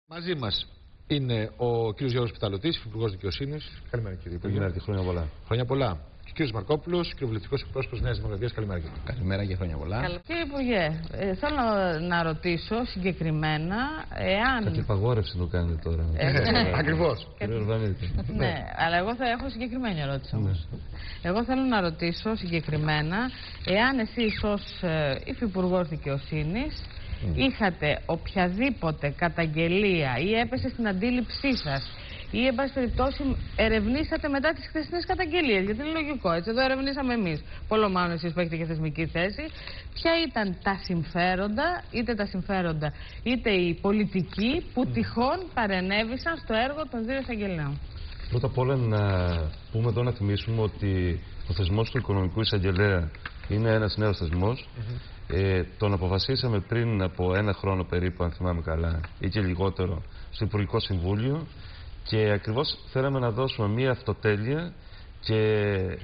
Μαζί μας είναι ο κ. Γιώργος Πιθαλωτής, Υπουργός Δικαιοσύνης. Καλημέρα, κύριε Υπουργέ. Καλημέρα και χρόνια πολλά. Χρόνια πολλά. Και ο κ. Μαρκόπουλος, κοινοβουλευτικός εκπρόσωπος Νέας Δημοκρατίας. Καλημέρα, κύριε. Καλημέρα και χρόνια πολλά. Κύριε Υπουργέ, θέλω να ρωτήσω συγκεκριμένα εάν. Κάτι απαγόρευση το κάνετε τώρα. Ακριβώς. Ναι, αλλά εγώ θα έχω συγκεκριμένη ερώτηση όμως. Εγώ θέλω να ρωτήσω συγκεκριμένα εάν εσείς ως Υφυπουργός Δικαιοσύνης είχατε οποιαδήποτε καταγγελία ή έπεσε στην αντίληψή σας ή εν πάση περιπτώσει ερευνήσατε μετά τις χθεσινές καταγγελίες, γιατί είναι λογικό, έτσι, εδώ ερευνήσαμε εμείς, πολλό μάλλον εσείς που έχετε και θεσμική θέση, ποια ήταν τα συμφέροντα είτε οι πολιτικοί που τυχόν παρενέβησαν στο έργο των δύο εισαγγελέων. Πρώτα απ' όλα να πούμε εδώ, να θυμίσουμε ότι ο θεσμός του Οικονομικού Εισαγγελέα είναι ένας νέος θεσμός. Τον αποφασίσαμε πριν από ένα χρόνο περίπου, αν θυμάμαι καλά, ή και λιγότερο, στο Υπουργικό Συμβούλιο, και ακριβώς θέλαμε να δώσουμε μία αυτοτέλεια και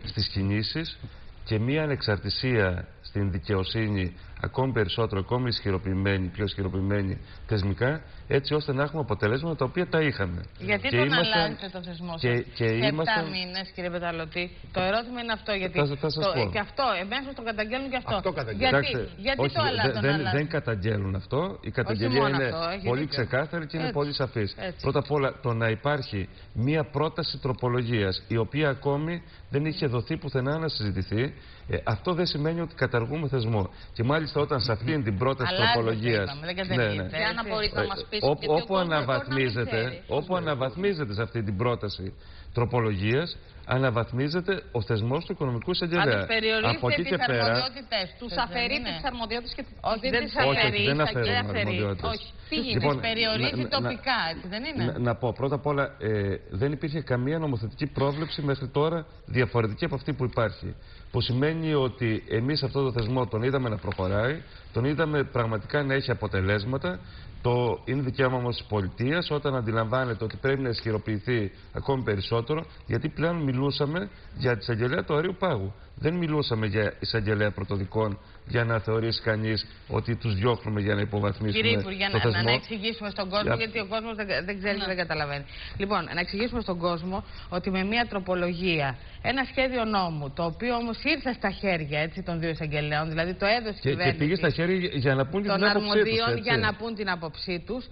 στις κινήσεις και μία ανεξαρτησία στην δικαιοσύνη ακόμη περισσότερο, ακόμη ισχυροποιημένη, πιο ισχυροποιημένη θεσμικά, έτσι ώστε να έχουμε αποτελέσματα τα οποία τα είχαμε. Γιατί τον αλλάζετε το θεσμό σας σε 7 μήνες, κύριε Πεταλωτή? Το ερώτημα είναι αυτό. Γιατί και αυτό, εμέσως το καταγγέλνουν και αυτό. Γιατί το αλλάζουν? Δεν καταγγέλουν αυτό. Η καταγγελία είναι πολύ ξεκάθαρη και είναι πολύ σαφής. Πρώτα απ' όλα, το να υπάρχει μία πρόταση τροπολογίας, η οποία ακόμη δεν είχε δοθεί πουθενά να συζητηθεί, αυτό δεν σημαίνει ότι καταργούμε θεσμό. Και μάλιστα όταν σε αυτήν την πρόταση τροπολογίας, όπου αναβαθμίζεται σε αυτή την πρόταση τροπολογίας, αναβαθμίζεται ο θεσμός του Οικονομικού Εισαγγελέα. Από εκεί και πέρα. Τους αφαιρείτε τις αρμοδιότητες και δεν αφαιρούν αρμοδιότητες. Τις περιορίζει τοπικά, έτσι δεν είναι? Να πω πρώτα απ' όλα, δεν υπήρχε καμία νομοθετική πρόβλεψη μέχρι τώρα διαφορετική από αυτή που υπάρχει. Που σημαίνει ότι εμείς αυτό το θεσμό τον είδαμε να προχωράει, τον είδαμε πραγματικά να έχει αποτελέσματα. Είναι δικαίωμα όμως της πολιτείας, όταν αντιλαμβάνεται ότι πρέπει να ισχυροποιηθεί ακόμη περισσότερο, γιατί πλέον μιλούσαμε για τη εισαγγελέα του Αρείου Πάγου. Δεν μιλούσαμε για εισαγγελέα πρωτοδικών για να θεωρήσει κανείς ότι τους διώχνουμε για να υποβαθμίσουμε. Κύριε Υπουργέ, να εξηγήσουμε στον κόσμο, γιατί ο κόσμος δεν ξέρει και δεν καταλαβαίνει. Λοιπόν, να εξηγήσουμε στον κόσμο ότι με μια τροπολογία, ένα σχέδιο νόμου, το οποίο όμως ήρθε στα χέρια των δύο εισαγγελέων, δηλαδή το έδωσε η κυβέρνηση. Και πήγε στα χέρια για να πούν την άποψή τους. Για να πούν την άποψή τους.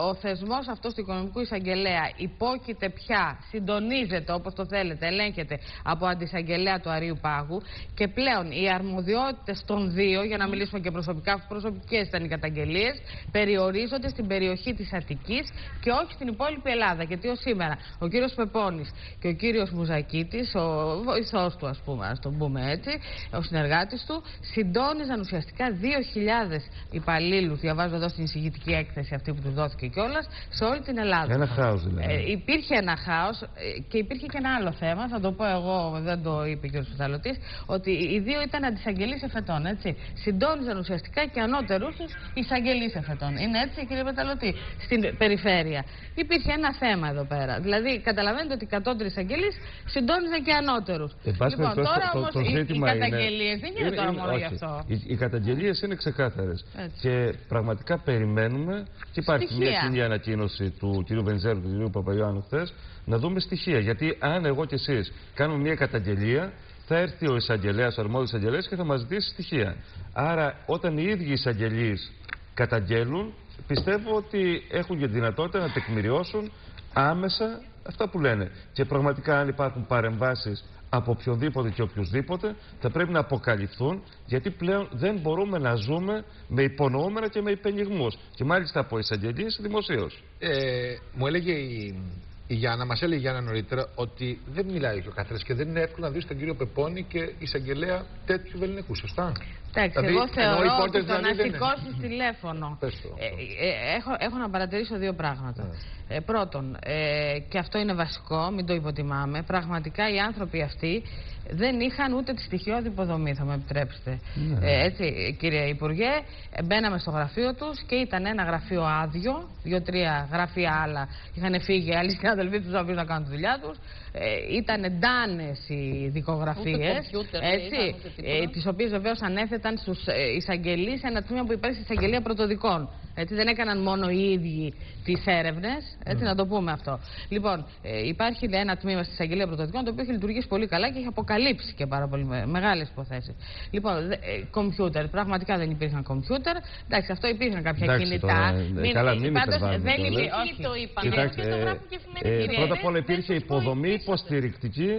Ο θεσμός αυτός του Οικονομικού Εισαγγελέα υπόκειται πια, συντονίζεται όπως το θέλετε, ελέγχεται από αντισαγγελέα του Αρείου Πάγου. Και πλέον οι αρμοδιότητες των δύο, για να μιλήσουμε και προσωπικά, αφού προσωπικές ήταν οι καταγγελίες, περιορίζονται στην περιοχή της Αττικής και όχι στην υπόλοιπη Ελλάδα. Γιατί ως σήμερα ο κύριος Πεπώνης και ο κύριος Μουζακίτης, ο βοηθός του, ας πούμε, ας τον πούμε έτσι, ο συνεργάτης του, συντόνιζαν ουσιαστικά 2.000 υπαλλήλους, διαβάζω εδώ στην εισηγητική έκθεση αυτή που του δόθηκε κιόλας, σε όλη την Ελλάδα. Ένα χάος δηλαδή. Υπήρχε ένα χάος και υπήρχε και ένα άλλο θέμα, θα το πω εγώ, δεν το είπε ο κ. Πιθαλωτής, ότι οι δύο ήταν αντισαγγελείς εφετών, έτσι. Συντόνιζαν ουσιαστικά και ανώτερους τους εισαγγελείς εφετών. Είναι έτσι, κύριε Πεταλωτή, στην περιφέρεια. Υπήρχε ένα θέμα εδώ πέρα. Δηλαδή, καταλαβαίνετε ότι οι κατώτεροι εισαγγελείς συντόνιζαν και ανώτερους. Λοιπόν, τώρα όμως οι καταγγελίες δεν γίνεται τώρα μόνο γι' αυτό. Οι καταγγελίες είναι ξεκάθαρες. Και πραγματικά περιμένουμε, και υπάρχει μια κοινή ανακοίνωση του κ. Βενιζέλου και του κ. Παπαϊωάννου χθες, να δούμε στοιχεία. Γιατί αν εγώ και εσείς κάνουμε μια καταγγελία, θα έρθει ο εισαγγελέας, ο αρμόδιος εισαγγελέας και θα μας ζητήσει στοιχεία. Άρα, όταν οι ίδιοι εισαγγελείς καταγγέλουν, πιστεύω ότι έχουν και δυνατότητα να τεκμηριώσουν άμεσα αυτά που λένε. Και πραγματικά, αν υπάρχουν παρεμβάσεις από οποιονδήποτε και οποιουσδήποτε, θα πρέπει να αποκαλυφθούν, γιατί πλέον δεν μπορούμε να ζούμε με υπονοούμενα και με υπενιγμούς. Και μάλιστα από εισαγγελίες δημοσίως. Μου έλεγε η Γιάννα, μας έλεγε η Γιάννα νωρίτερα, ότι δεν μιλάει και ο καθένας και δεν είναι εύκολο να δει τον κύριο Πεπώνη και εισαγγελέα τέτοιου Βεληνικού, σωστά? Εντάξει, εγώ θεωρώ ότι το να σηκώσει τηλέφωνο. Έχω να παρατηρήσω δύο πράγματα. Πρώτον, και αυτό είναι βασικό, μην το υποτιμάμε, πραγματικά οι άνθρωποι αυτοί δεν είχαν ούτε τη στοιχειώδη υποδομή, θα μου επιτρέψετε. Έτσι, κύριε Υπουργέ, μπαίναμε στο γραφείο τους και ήταν ένα γραφείο άδειο, 2-3 γραφεία άλλα είχαν φύγει, άλλοι συναδελφοί τους να κάνουν τη δουλειά τους. Ήταν ντάνες οι δικογραφίες, τις οποίες βεβαίως ανέθετε έθεταν στους εισαγγελείς ένα τμήμα που υπάρχει στη εισαγγελία πρωτοδικών. Έτσι, δεν έκαναν μόνο οι ίδιοι τις έρευνες, έτσι να το πούμε αυτό. Λοιπόν, υπάρχει ένα τμήμα στη εισαγγελία πρωτοδικών το οποίο έχει λειτουργήσει πολύ καλά και έχει αποκαλύψει και πάρα πολύ μεγάλες υποθέσεις. Λοιπόν, κομπιούτερ, πραγματικά δεν υπήρχαν κομπιούτερ. Εντάξει, αυτό υπήρχαν κάποια κινητά. Καλά, μην δεν υπήρχε. Όχι, το είπαν. Πρώτα απ' όλα υπήρχε υποδομή υποστηρικτική.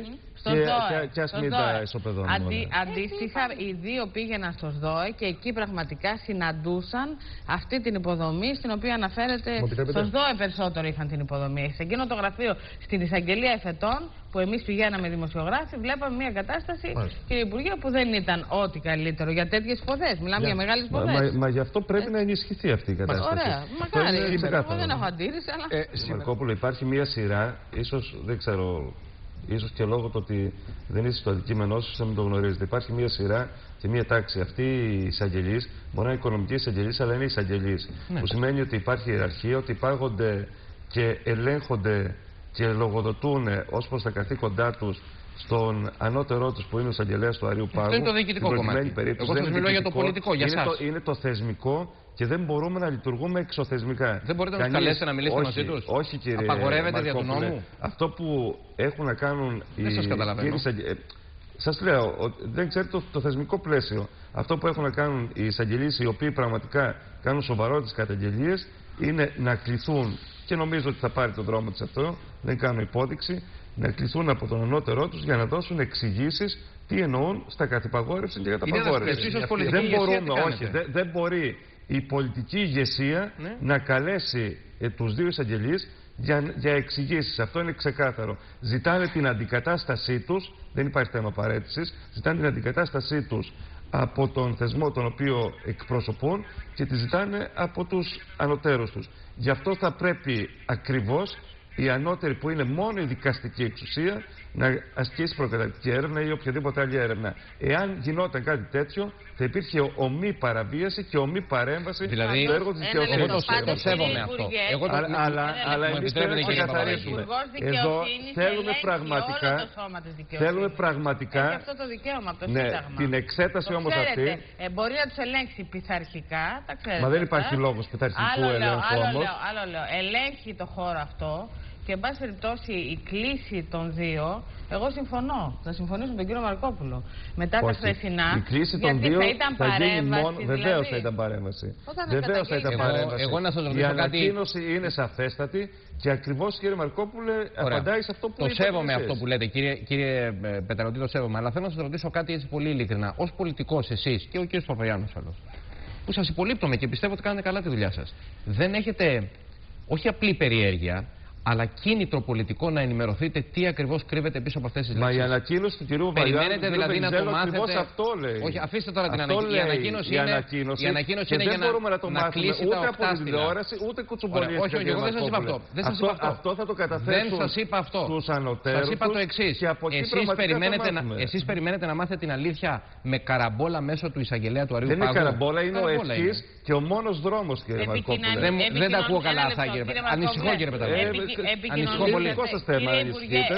Και ας μην τα ισοπεδώνουμε. Αντίστοιχα, οι δύο πήγαιναν στο ΣΔΟΕ και εκεί πραγματικά συναντούσαν αυτή την υποδομή στην οποία αναφέρεται. Στο ΣΔΟΕ περισσότερο είχαν την υποδομή. Σε εκείνο το γραφείο στην εισαγγελία εφετών, που εμείς πηγαίναμε δημοσιογράφοι, βλέπαμε μια κατάσταση, κύριε Υπουργέ, που δεν ήταν ό,τι καλύτερο για τέτοιες υποθέσεις. Μιλάμε για μεγάλες υποθέσεις. Μα γι' αυτό πρέπει να ενισχυθεί αυτή η κατάσταση. Ωραία, μακάρι. Εγώ δεν έχω αντίρρηση, αλλά. Μαρκόπουλο, υπάρχει μια σειρά, ίσως δεν ξέρω. Ίσως και λόγω του ότι δεν είστε στο αντικείμενό σας, να μην το γνωρίζετε. Υπάρχει μια σειρά και μια τάξη. Αυτοί οι εισαγγελείς μπορεί να είναι οικονομικοί εισαγγελείς, αλλά είναι εισαγγελείς. Ναι. Που σημαίνει ότι υπάρχει ιεραρχία, ότι υπάγονται και ελέγχονται και λογοδοτούν ως προς τα καθήκοντά τους στον ανώτερό τους που είναι ο εισαγγελέας του Αρείου Πάγου. Αυτό είναι το διοικητικό κομμάτι. Εγώ σας μιλώ για το πολιτικό, για εσάς. Είναι το θεσμικό. Και δεν μπορούμε να λειτουργούμε εξωθεσμικά. Δεν μπορείτε να τους καλέσετε να μιλήσετε μαζί τους. Όχι, κύριε. Απαγορεύεται δια του νόμου. Αυτό που έχουν να κάνουν δεν σας καταλαβαίνω. Σας λέω, δεν ξέρετε το θεσμικό πλαίσιο. Αυτό που έχουν να κάνουν οι εισαγγελείς, οι οποίοι πραγματικά κάνουν σοβαρότητες καταγγελίες, είναι να κληθούν, και νομίζω ότι θα πάρει τον δρόμο της αυτό, δεν κάνω υπόδειξη, να κληθούν από τον ανώτερό τους για να δώσουν εξηγήσεις τι εννοούν στα κατυπαγόρευση και καταπαγόρευση. Δεν μπορεί η πολιτική ηγεσία να καλέσει τους δύο εισαγγελείς για εξηγήσεις. Αυτό είναι ξεκάθαρο. Ζητάνε την αντικατάστασή τους, δεν υπάρχει θέμα παραίτησης, ζητάνε την αντικατάστασή τους από τον θεσμό τον οποίο εκπροσωπούν και τη ζητάνε από τους ανωτέρους τους. Γι' αυτό θα πρέπει ακριβώς η ανώτερη, που είναι μόνο η δικαστική εξουσία, να ασκήσει προκαταρκτική έρευνα ή οποιαδήποτε άλλη έρευνα. Εάν γινόταν κάτι τέτοιο, θα υπήρχε ομή παραβίαση και ομή παρέμβαση στο έργο της δικαιοσύνης. Εγώ το σέβομαι αυτό. Αλλά εμείς θέλουμε να ξεκαθαρίσουμε. Εδώ θέλουμε πραγματικά την εξέταση όμως αυτή. Μπορεί να τους ελέγξει πειθαρχικά, τα ξέρετε. Μα δεν υπάρχει λόγος πειθαρχικού ελέγχου όμως. Άλλο λέω, ελέγχει το χώρο αυτό. Και εν πάση περιπτώσει η κλίση των δύο, εγώ συμφωνώ. Θα συμφωνήσω με τον κύριο Μαρκόπουλο. Μετά τα χθεσινά, η κλίση των δύο θα ήταν παρέμβαση. Βεβαίως θα ήταν παρέμβαση. Βεβαίως θα ήταν παρέμβαση. Η ανακοίνωση είναι σαφέστατη και ακριβώς, κύριε Μαρκόπουλε, απαντάει σε αυτό που λέτε. Το σέβομαι αυτό που λέτε, κύριε Πετραωτή, το σέβομαι. Αλλά θέλω να σας ρωτήσω κάτι έτσι πολύ ειλικρινά. Ως πολιτικός εσείς και ο κύριος Παπαγιάννης άλλος, που σας υπολείπτομαι και πιστεύω ότι κάνετε καλά τη δουλειά σας, δεν έχετε όχι απλή περιέργεια, αλλά κίνητρο πολιτικό να ενημερωθείτε τι ακριβώς κρύβεται πίσω από αυτές τις λέξεις? Μα η ανακοίνωση του κυρίου Παπαγιάννη. Περιμένετε δηλαδή να το μάθετε? Αυτό λέει. Όχι, αφήστε τώρα την ανακοίνωση. Η ανακοίνωση είναι για δεν μπορούμε να το μάθουμε ούτε από την τηλεόραση ούτε κουτσομπολίες. Όχι, εγώ δεν σας είπα αυτό. Αυτό θα το καταθέσουν στους ανωτέρους. Σας είπα το εξής. Εσείς περιμένετε να μάθετε την αλήθεια με καραμπόλα μέσω του εισαγγελέα του Αρείου Πάγου? Δεν είναι καραμπόλα, είναι ο ευχής και ο μόνος δρόμος, κύριε Μαρκόπουλε. Δεν τα ακούω καλά αυτά, κύριε Πετραωτή. Ανησυχώ, κύριε Πετραωτή.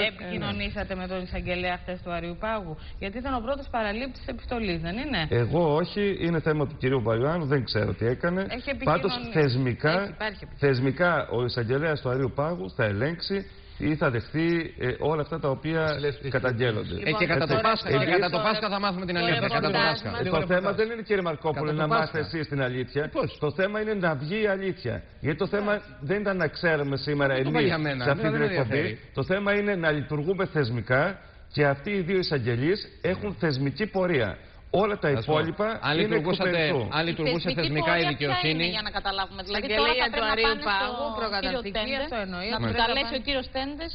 Επικοινωνήσατε με τον εισαγγελέα χθες του Αρείου Πάγου? Γιατί ήταν ο πρώτος παραλήπτης της επιστολής, δεν είναι? Εγώ όχι, είναι θέμα του κυρίου Παπαγιάννου, δεν ξέρω τι έκανε. Πάντως θεσμικά ο εισαγγελέας του Αρείου Πάγου θα ελέγξει ή θα δεχθεί όλα αυτά τα οποία καταγγέλλονται. Και κατά το Πάσχα θα μάθουμε την αλήθεια. Το θέμα δεν είναι, κύριε Μαρκόπουλε, να μάθετε εσείς την αλήθεια. Το θέμα είναι να βγει η αλήθεια. Γιατί το θέμα δεν ήταν να ξέρουμε σήμερα εμείς σε αυτή την εκπομπή. Το θέμα είναι να λειτουργούμε θεσμικά και αυτοί οι δύο εισαγγελείς έχουν θεσμική πορεία. Όλα τα υπόλοιπα είναι εκπαιδευτού. Αν λειτουργούσε θεσμικά η δικαιοσύνη. Για να καταλάβουμε. Δηλαδή, τώρα θα πρέπει να πάνε στο προκαταρκτική, αυτό εννοεί. Να του καλέσει ο κύριος Τέντες.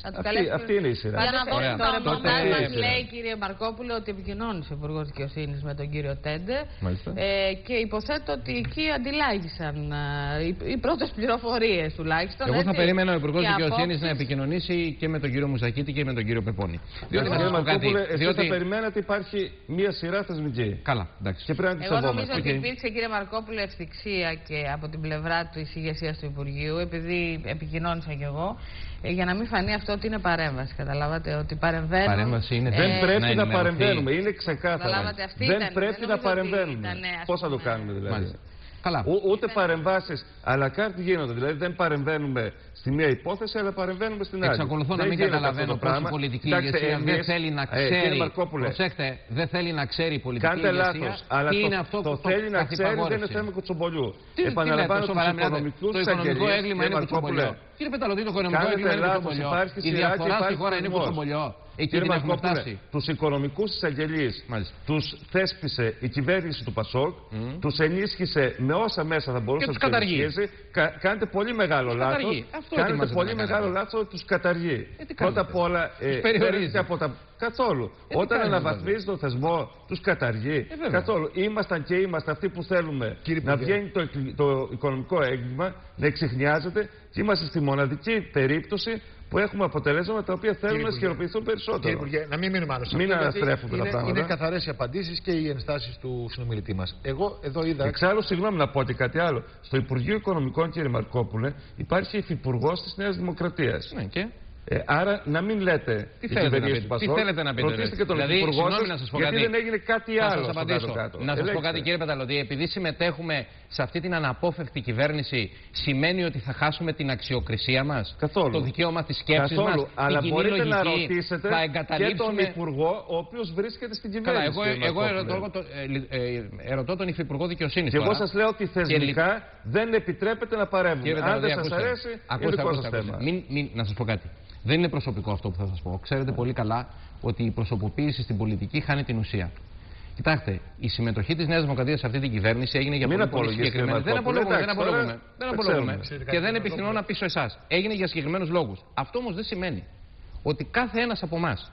Αυτή είναι η σειρά. Το ρεπορτάζ μας λέει, κύριε Μαρκόπουλο, ότι επικοινώνησε ο Υπουργός Δικαιοσύνης με τον κύριο Τέντε. Και υποθέτω ότι εκεί αντιλάγησαν οι πρώτες πληροφορίες τουλάχιστον. Εγώ θα περίμενα ο Υπουργός Δικαιοσύνης να επικοινωνήσει και με τον κύριο Μουζακίτη και με τον κύριο Πεπώνη. Διότι θα περιμένατε υπάρχει μία σειρά θεσμική. πολιτικοί. Καλά, εντάξει. Και πρέπει να τους Εγώ σεβόμαστε. νομίζω ότι υπήρξε, κύριε Μαρκόπουλο, ευθυξία και από την πλευρά της ηγεσίας του Υπουργείου, επειδή επικοινώνησα κι εγώ, για να μην φανεί αυτό ότι είναι παρέμβαση. Καταλάβατε ότι παρεμβαίνουν. Παρέμβαση είναι. Δεν πρέπει να παρεμβαίνουμε. Είναι ξεκάθαρα. Δεν πρέπει να παρεμβαίνουμε. Πώς θα το κάνουμε δηλαδή. Καλά. Ούτε παρεμβάσεις αλλά κάρτη γίνονται. Δηλαδή δεν παρεμβαίνουμε στη μία υπόθεση, αλλά παρεμβαίνουμε στην άλλη. Εξακολουθώ να μην καταλαβαίνω πώς η πολιτική ηγεσία δεν θέλει να ξέρει. Προσέξτε, δεν θέλει να ξέρει η πολιτική ηγεσία. Κάντε λάθος. Αλλά το θέλει να ξέρει δεν είναι θέμα κουτσομπολιού. Επαναλαμβάνω τους οικονομικούς το οικονομικό έγκλημα είναι κουτσομπολιό. Κύριε Πεταλωτή, το οικονομικό έγκλημα είναι κουτσομπολιό. Η διαφορά στη χώρα είναι κουτσομπολιό. Εκεί δεν έχουμε φτάσει. Τους οικονομικούς εισαγγελείς τους θέσπισε η κυβέρνηση του ΠΑΣΟΚ, τους ενίσχυσε με όσα μέσα θα μπορούσε να τους ενισχύσει. Κάνετε πολύ μεγάλο λάθος. Κάνετε πολύ μεγάλο λάθος ότι τους καταργεί. Πρώτα απ' όλα περιορίζεται από τα. Καθόλου. Όταν αναβαθμίζει τον θεσμό, τους καταργεί. Καθόλου. Ήμασταν και είμαστε αυτοί που θέλουμε να βγαίνει το οικονομικό έγκλημα, να εξιχνιάζεται και είμαστε στη μοναδική περίπτωση που έχουμε αποτελέσματα τα οποία θέλουν να ισχυροποιηθούν περισσότερο. Κύριε Υπουργέ, να μην μείνουμε άλλο σε αυτό. Μην αναστρέφουμε τα πράγματα. Είναι καθαρές οι απαντήσεις και οι ενστάσεις του συνομιλητή μας. Εγώ εδώ είδα. Εξάλλου, συγγνώμη να πω ότι κάτι άλλο. Στο Υπουργείο Οικονομικών, κύριε Μαρκόπουλε, υπάρχει υφυπουργός της Νέας Δημοκρατίας. Ναι, και. Άρα να μην λέτε τι θέλετε να πείτε. Ρωτήστε και τον υφυπουργό σας, γιατί δεν έγινε κάτι άλλο στο κάτω-κάτω. Να σας πω κάτι, κύριε Πεταλωτή, επειδή συμμετέχουμε σε αυτή την αναπόφευκτη κυβέρνηση, σημαίνει ότι θα χάσουμε την αξιοκρισία μας, το δικαίωμα της σκέψης μας, αλλά την μπορείτε κοινή να λογική, ρωτήσετε θα εγκαταλείψουμε... και τον Υπουργό, ο οποίος βρίσκεται στην κυβέρνηση. Καλά, εγώ ερωτώ τον Υφυπουργό Δικαιοσύνης. Και εγώ σας λέω ότι θεσμικά δεν επιτρέπεται να παρέμβουμε. Αν δεν σας αρέσει, είναι δικό σας θέμα. Να σας πω κάτι. Δεν είναι προσωπικό αυτό που θα σας πω. Ξέρετε πολύ καλά ότι η προσωποποίηση στην πολιτική χάνει την ουσία. Κοιτάξτε, η συμμετοχή της Νέας Δημοκρατίας σε αυτή την κυβέρνηση έγινε για πολύ συγκεκριμένους. Δεν απολογούμε. Και δεν επιθυμώ να πείσω εσάς. Έγινε για συγκεκριμένους λόγους. Αυτό όμως δεν σημαίνει ότι κάθε ένας από εμάς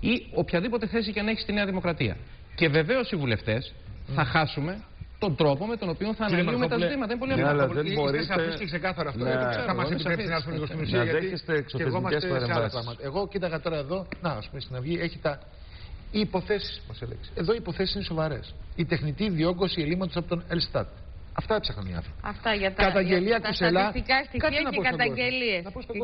ή οποιαδήποτε θέση και αν έχει στη Νέα Δημοκρατία και βεβαίως οι βουλευτές θα χάσουμε τον τρόπο με τον οποίο θα αναλύουμε τα ζητήματα. Είναι πολύ απλό. Δεν μπορείτε. Σαφής και ξεκάθαρο αυτό. Θα μας επιτρέψει να έρθουμε λίγο στην ουσία. Γιατί και εγώ είμαστε σε άλλα πράγματα. Εγώ κοίταγα τώρα εδώ, να ας πούμε στην Αυγή, έχει οι υποθέσεις μας έλεξε. Εδώ οι υποθέσεις είναι σοβαρές. Η τεχνητή διόγκωση ελλείμματος από τον Ελστάτ. Αυτά έψαχναν οι άνθρωποι. Αυτά για τα καταγγελία Κουσελά. Στατιστικά στοιχεία και καταγγελίες. Να πω στον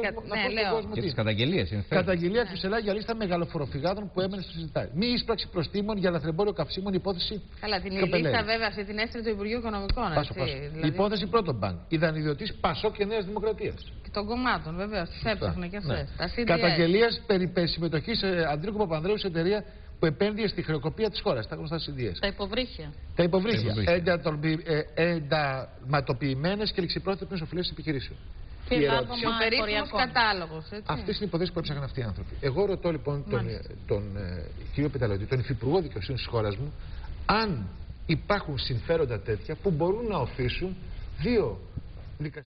κόσμο. Και τις καταγγελίες είναι καταγγελία Κουσελά για λίστα μεγαλοφοροφυγάδων που έμενε στο συζητάει. Μη ίσπραξη προστίμων για λαθρεμπόριο καυσίμων, υπόθεση. Καλά, την λίστα βέβαια αυτή την έστειλε το Υπουργείο Οικονομικών. Δηλαδή... Υπόθεση πρώτον μπανκ. Ιδανειδιωτής Πασόκ και Νέας Δημοκρατίας. Και των κομμάτων βεβαίως. Τις έψαχνε και αυτές. Καταγγελία περί συμμετοχής Αντρίκου Παπανδρέου σε εταιρεία που επένδυε στη χρεοκοπία της χώρας, τα γνωστά CDS. Τα υποβρύχια. Τα υποβρύχια. Ενταματοποιημένες και ληξιπρόθεσμες οφειλές επιχειρήσεων. Και ο περίφημος κατάλογος. Αυτές είναι οι υποθέσεις που έψαχναν αυτοί οι άνθρωποι. Εγώ ρωτώ λοιπόν τον κύριο Πεταλωτή, τον Υφυπουργό Δικαιοσύνης της χώρας μου, αν υπάρχουν συμφέροντα τέτοια που μπορούν να οφείσουν δύο δικαστικές.